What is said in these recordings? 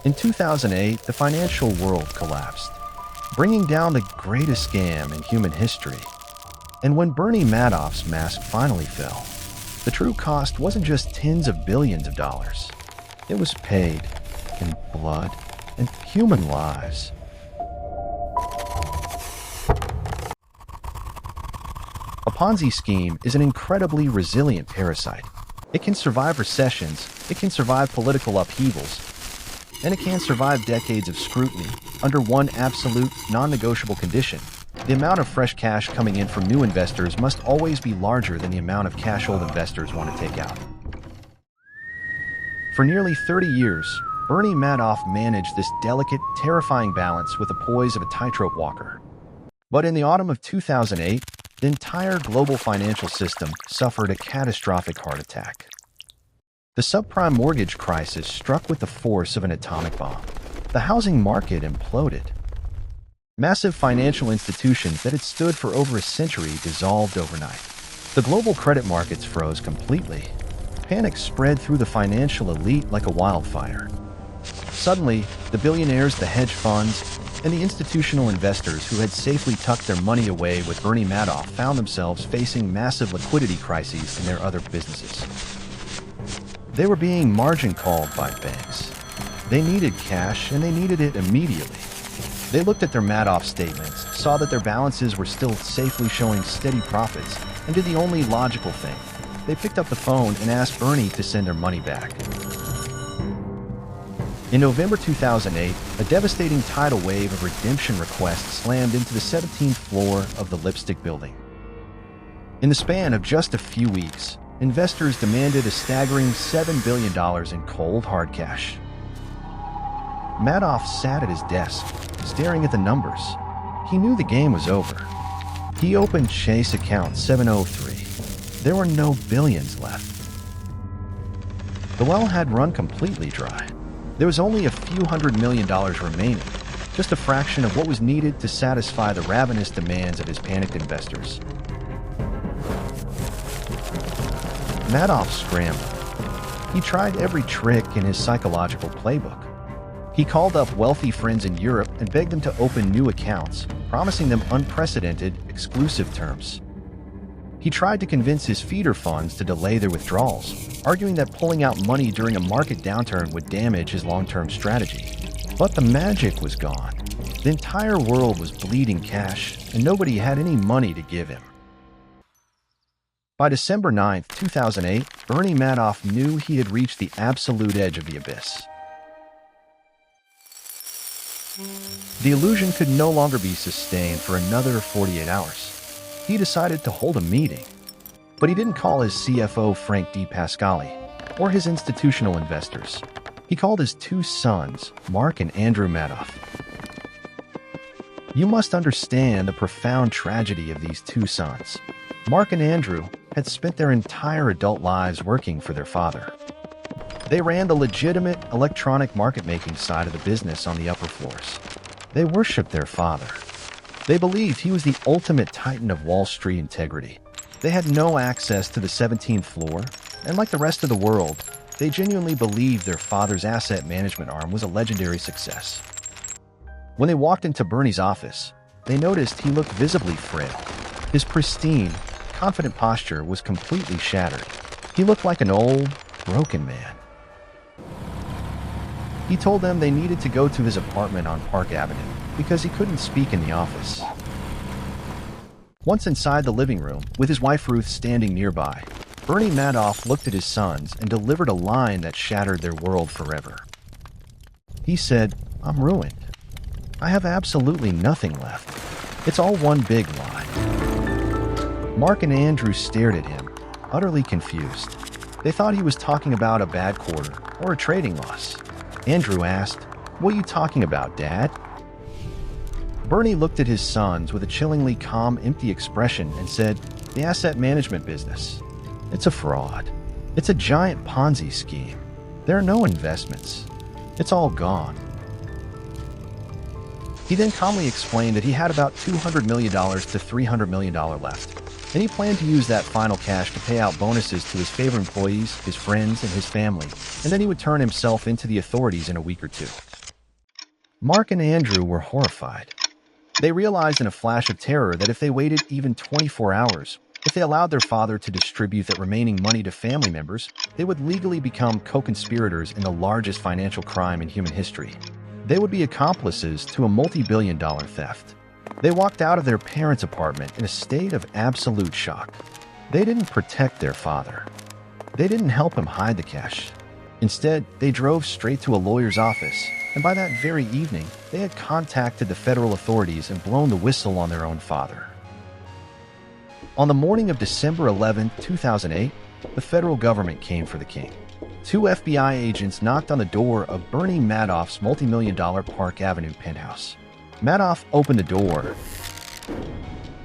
In 2008, the financial world collapsed, bringing down the greatest scam in human history. And when Bernie Madoff's mask finally fell, the true cost wasn't just tens of billions of dollars. It was paid in blood and human lives. A Ponzi scheme is an incredibly resilient parasite. It can survive recessions, it can survive political upheavals, and it can survive decades of scrutiny under one absolute, non-negotiable condition. The amount of fresh cash coming in from new investors must always be larger than the amount of cash old investors want to take out. For nearly 30 years, Bernie Madoff managed this delicate, terrifying balance with the poise of a tightrope walker. But in the autumn of 2008, the entire global financial system suffered a catastrophic heart attack. The subprime mortgage crisis struck with the force of an atomic bomb. The housing market imploded. Massive financial institutions that had stood for over a century dissolved overnight. The global credit markets froze completely. Panic spread through the financial elite like a wildfire. Suddenly, the billionaires, the hedge funds, and the institutional investors who had safely tucked their money away with Bernie Madoff found themselves facing massive liquidity crises in their other businesses. They were being margin called by banks. They needed cash, and they needed it immediately. They looked at their Madoff statements, saw that their balances were still safely showing steady profits, and did the only logical thing. They picked up the phone and asked Bernie to send their money back. In November 2008, a devastating tidal wave of redemption requests slammed into the 17th floor of the Lipstick Building. In the span of just a few weeks, investors demanded a staggering $7 billion in cold hard cash. Madoff sat at his desk, staring at the numbers. He knew the game was over. He opened Chase account 703. There were no billions left. The well had run completely dry. There was only a few $100 million remaining, just a fraction of what was needed to satisfy the ravenous demands of his panicked investors. Madoff scrambled. He tried every trick in his psychological playbook. He called up wealthy friends in Europe and begged them to open new accounts, promising them unprecedented, exclusive terms. He tried to convince his feeder funds to delay their withdrawals, arguing that pulling out money during a market downturn would damage his long-term strategy. But the magic was gone. The entire world was bleeding cash, and nobody had any money to give him. By December 9, 2008, Bernie Madoff knew he had reached the absolute edge of the abyss. The illusion could no longer be sustained for another 48 hours. He decided to hold a meeting. But he didn't call his CFO Frank DePascali or his institutional investors. He called his two sons, Mark and Andrew Madoff. You must understand the profound tragedy of these two sons. Mark and Andrew had spent their entire adult lives working for their father. They ran the legitimate electronic market-making side of the business on the upper floors. They worshipped their father. They believed he was the ultimate titan of Wall Street integrity. They had no access to the 17th floor, and like the rest of the world, they genuinely believed their father's asset management arm was a legendary success. When they walked into Bernie's office, they noticed he looked visibly frail. His pristine, confident posture was completely shattered. He looked like an old, broken man. He told them they needed to go to his apartment on Park Avenue because he couldn't speak in the office. Once inside the living room, with his wife Ruth standing nearby, Bernie Madoff looked at his sons and delivered a line that shattered their world forever. He said, "I'm ruined. I have absolutely nothing left. It's all one big lie." Mark and Andrew stared at him, utterly confused. They thought he was talking about a bad quarter or a trading loss. Andrew asked, "What are you talking about, Dad?" Bernie looked at his sons with a chillingly calm, empty expression and said, "The asset management business. It's a fraud. It's a giant Ponzi scheme. There are no investments. It's all gone." He then calmly explained that he had about $200 million to $300 million left, and he planned to use that final cash to pay out bonuses to his favorite employees, his friends, and his family, and then he would turn himself into the authorities in a week or two. Mark and Andrew were horrified. They realized in a flash of terror that if they waited even 24 hours, if they allowed their father to distribute that remaining money to family members, they would legally become co-conspirators in the largest financial crime in human history. They would be accomplices to a multi-billion-dollar theft. They walked out of their parents' apartment in a state of absolute shock. They didn't protect their father. They didn't help him hide the cash. Instead, they drove straight to a lawyer's office, and by that very evening, they had contacted the federal authorities and blown the whistle on their own father. On the morning of December 11, 2008, the federal government came for the king. 2 FBI agents knocked on the door of Bernie Madoff's multi-million-dollar Park Avenue penthouse. Madoff opened the door,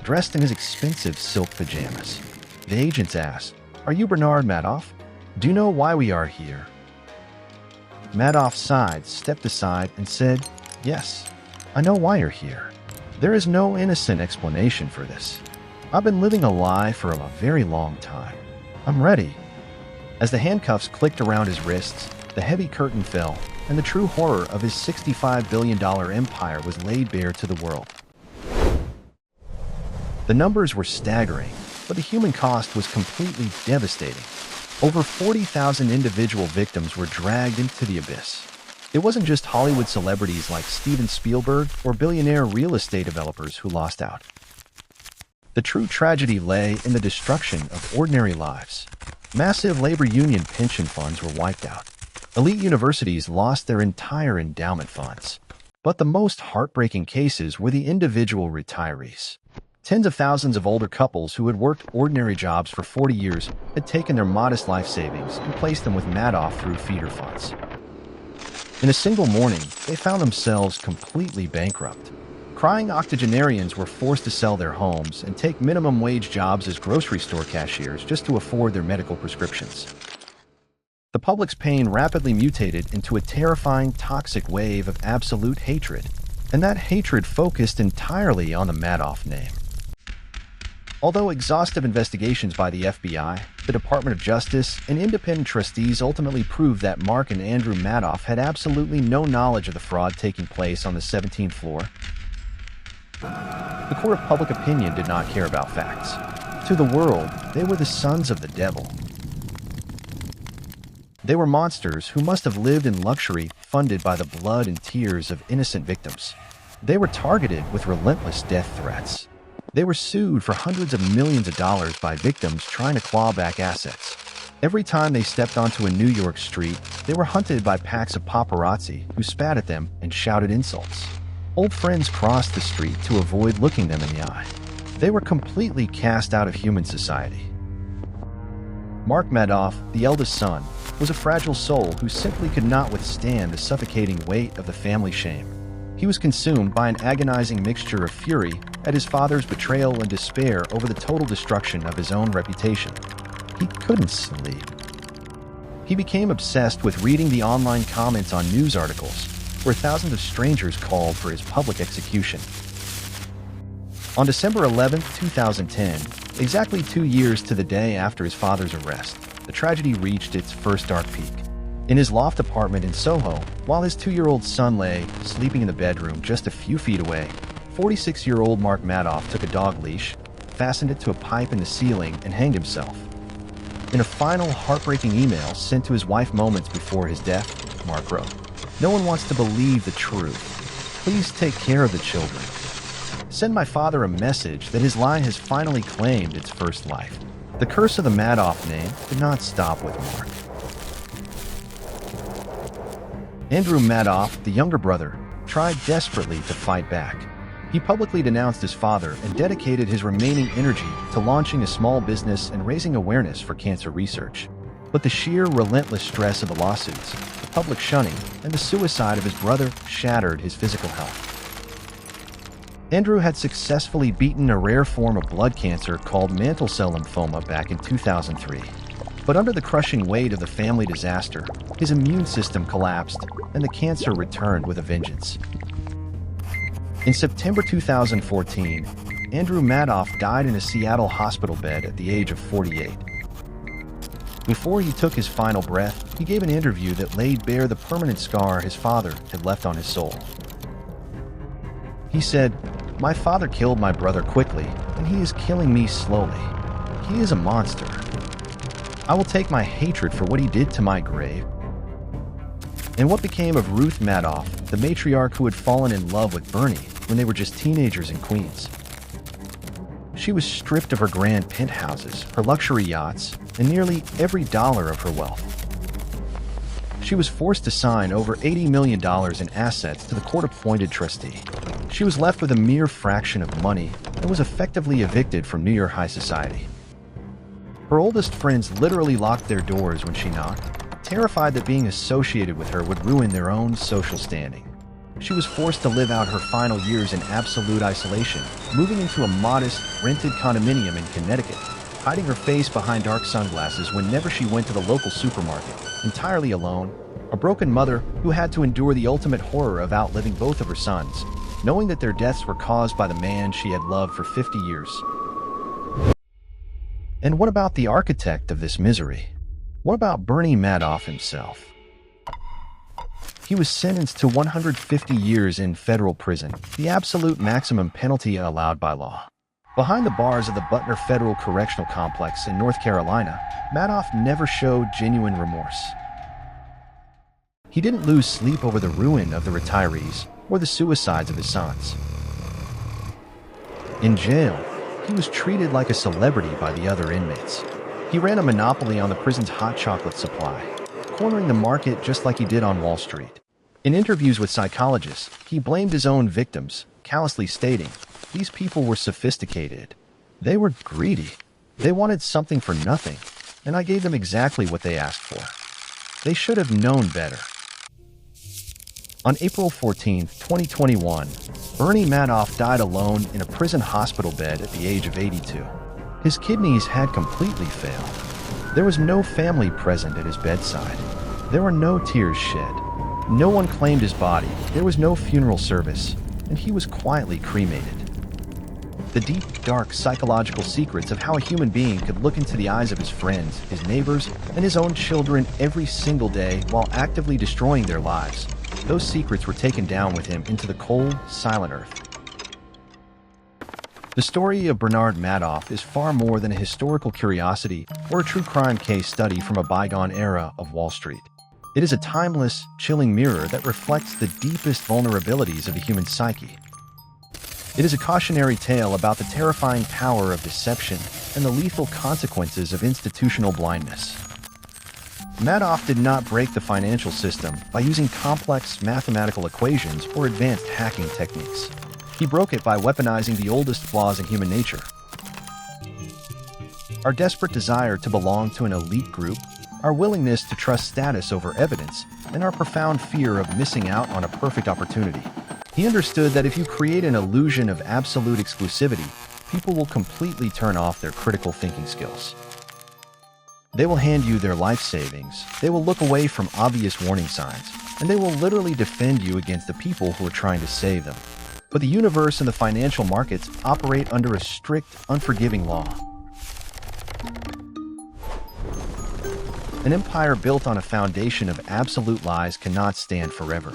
dressed in his expensive silk pajamas. The agents asked, "Are you Bernard Madoff? Do you know why we are here?" Madoff sighed, stepped aside, and said, "Yes, I know why you're here. There is no innocent explanation for this. I've been living a lie for a very long time. I'm ready." As the handcuffs clicked around his wrists, the heavy curtain fell, and the true horror of his $65 billion empire was laid bare to the world. The numbers were staggering, but the human cost was completely devastating. Over 40,000 individual victims were dragged into the abyss. It wasn't just Hollywood celebrities like Steven Spielberg or billionaire real estate developers who lost out. The true tragedy lay in the destruction of ordinary lives. Massive labor union pension funds were wiped out. Elite universities lost their entire endowment funds. But the most heartbreaking cases were the individual retirees. Tens of thousands of older couples who had worked ordinary jobs for 40 years had taken their modest life savings and placed them with Madoff through feeder funds. In a single morning, they found themselves completely bankrupt. Crying octogenarians were forced to sell their homes and take minimum wage jobs as grocery store cashiers just to afford their medical prescriptions. The public's pain rapidly mutated into a terrifying, toxic wave of absolute hatred, and that hatred focused entirely on the Madoff name. Although exhaustive investigations by the FBI, the Department of Justice, and independent trustees ultimately proved that Mark and Andrew Madoff had absolutely no knowledge of the fraud taking place on the 17th floor, the court of public opinion did not care about facts. To the world, they were the sons of the devil. They were monsters who must have lived in luxury, funded by the blood and tears of innocent victims. They were targeted with relentless death threats. They were sued for hundreds of millions of dollars by victims trying to claw back assets. Every time they stepped onto a New York street, they were hunted by packs of paparazzi who spat at them and shouted insults. Old friends crossed the street to avoid looking them in the eye. They were completely cast out of human society. Mark Madoff, the eldest son, was a fragile soul who simply could not withstand the suffocating weight of the family shame. He was consumed by an agonizing mixture of fury at his father's betrayal and despair over the total destruction of his own reputation. He couldn't sleep. He became obsessed with reading the online comments on news articles, where thousands of strangers called for his public execution. On December 11, 2010, exactly 2 years to the day after his father's arrest, the tragedy reached its first dark peak. In his loft apartment in Soho, while his 2-year-old son lay sleeping in the bedroom just a few feet away, 46-year-old Mark Madoff took a dog leash, fastened it to a pipe in the ceiling, and hanged himself. In a final heartbreaking email sent to his wife moments before his death, Mark wrote, "No one wants to believe the truth. Please take care of the children. Send my father a message that his lie has finally claimed its first life." The curse of the Madoff name did not stop with Mark. Andrew Madoff, the younger brother, tried desperately to fight back. He publicly denounced his father and dedicated his remaining energy to launching a small business and raising awareness for cancer research. But the sheer relentless stress of the lawsuits, the public shunning, and the suicide of his brother shattered his physical health. Andrew had successfully beaten a rare form of blood cancer called mantle cell lymphoma back in 2003. But under the crushing weight of the family disaster, his immune system collapsed and the cancer returned with a vengeance. In September 2014, Andrew Madoff died in a Seattle hospital bed at the age of 48. Before he took his final breath, he gave an interview that laid bare the permanent scar his father had left on his soul. He said, "My father killed my brother quickly, and he is killing me slowly. He is a monster. I will take my hatred for what he did to my grave." And what became of Ruth Madoff, the matriarch who had fallen in love with Bernie when they were just teenagers in Queens? She was stripped of her grand penthouses, her luxury yachts, and nearly every dollar of her wealth. She was forced to sign over $80 million in assets to the court-appointed trustee. She was left with a mere fraction of money and was effectively evicted from New York high society. Her oldest friends literally locked their doors when she knocked, terrified that being associated with her would ruin their own social standing. She was forced to live out her final years in absolute isolation, moving into a modest, rented condominium in Connecticut, hiding her face behind dark sunglasses whenever she went to the local supermarket, entirely alone, a broken mother who had to endure the ultimate horror of outliving both of her sons, knowing that their deaths were caused by the man she had loved for 50 years. And what about the architect of this misery? What about Bernie Madoff himself? He was sentenced to 150 years in federal prison, the absolute maximum penalty allowed by law. Behind the bars of the Butner Federal Correctional Complex in North Carolina, Madoff never showed genuine remorse. He didn't lose sleep over the ruin of the retirees or the suicides of his sons. In jail, he was treated like a celebrity by the other inmates. He ran a monopoly on the prison's hot chocolate supply, cornering the market just like he did on Wall Street. In interviews with psychologists, he blamed his own victims, callously stating, "These people were sophisticated. They were greedy. They wanted something for nothing, and I gave them exactly what they asked for. They should have known better." On April 14, 2021, Bernie Madoff died alone in a prison hospital bed at the age of 82. His kidneys had completely failed. There was no family present at his bedside. There were no tears shed. No one claimed his body. There was no funeral service, and he was quietly cremated. The deep, dark psychological secrets of how a human being could look into the eyes of his friends, his neighbors, and his own children every single day while actively destroying their lives. Those secrets were taken down with him into the cold, silent earth. The story of Bernard Madoff is far more than a historical curiosity or a true crime case study from a bygone era of Wall Street. It is a timeless, chilling mirror that reflects the deepest vulnerabilities of the human psyche. It is a cautionary tale about the terrifying power of deception and the lethal consequences of institutional blindness. Madoff did not break the financial system by using complex mathematical equations or advanced hacking techniques. He broke it by weaponizing the oldest flaws in human nature. Our desperate desire to belong to an elite group, our willingness to trust status over evidence, and our profound fear of missing out on a perfect opportunity. He understood that if you create an illusion of absolute exclusivity, people will completely turn off their critical thinking skills. They will hand you their life savings, they will look away from obvious warning signs, and they will literally defend you against the people who are trying to save them. But the universe and the financial markets operate under a strict, unforgiving law. An empire built on a foundation of absolute lies cannot stand forever.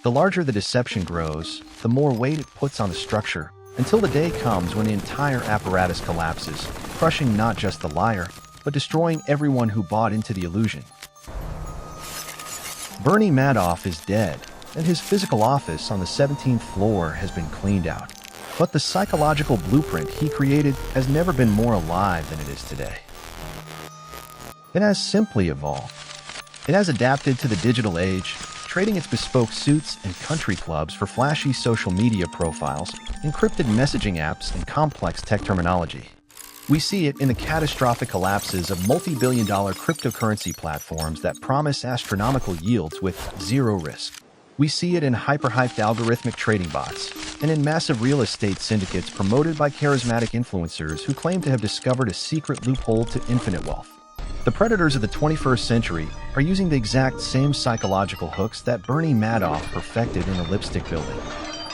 The larger the deception grows, the more weight it puts on the structure, until the day comes when the entire apparatus collapses, crushing not just the liar, but destroying everyone who bought into the illusion. Bernie Madoff is dead, and his physical office on the 17th floor has been cleaned out. But the psychological blueprint he created has never been more alive than it is today. It has simply evolved. It has adapted to the digital age, trading its bespoke suits and country clubs for flashy social media profiles, encrypted messaging apps, and complex tech terminology. We see it in the catastrophic collapses of multi-billion-dollar cryptocurrency platforms that promise astronomical yields with zero risk. We see it in hyper-hyped algorithmic trading bots, and in massive real estate syndicates promoted by charismatic influencers who claim to have discovered a secret loophole to infinite wealth. The predators of the 21st century are using the exact same psychological hooks that Bernie Madoff perfected in the lipstick building.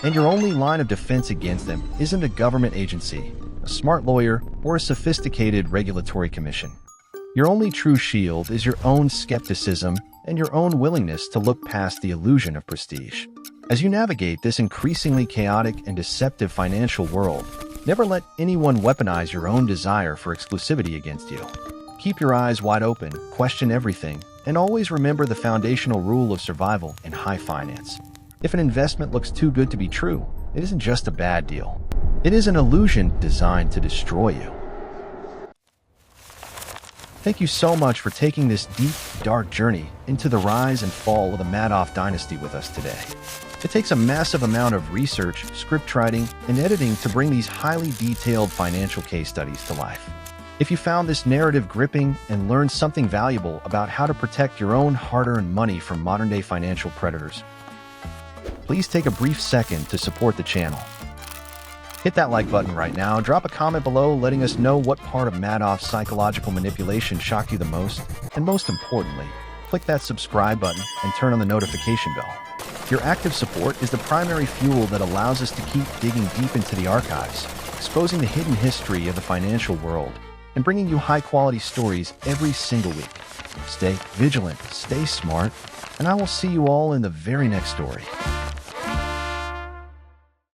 And your only line of defense against them isn't a government agency, a smart lawyer, or a sophisticated regulatory commission. Your only true shield is your own skepticism and your own willingness to look past the illusion of prestige. As you navigate this increasingly chaotic and deceptive financial world, never let anyone weaponize your own desire for exclusivity against you. Keep your eyes wide open, question everything, and always remember the foundational rule of survival in high finance. If an investment looks too good to be true, it isn't just a bad deal. It is an illusion designed to destroy you. Thank you so much for taking this deep, dark journey into the rise and fall of the Madoff dynasty with us today. It takes a massive amount of research, script writing, and editing to bring these highly detailed financial case studies to life. If you found this narrative gripping and learned something valuable about how to protect your own hard-earned money from modern-day financial predators, please take a brief second to support the channel. Hit that like button right now, drop a comment below letting us know what part of Madoff's psychological manipulation shocked you the most, and most importantly, click that subscribe button and turn on the notification bell. Your active support is the primary fuel that allows us to keep digging deep into the archives, exposing the hidden history of the financial world, and bringing you high-quality stories every single week. Stay vigilant, stay smart, and I will see you all in the very next story.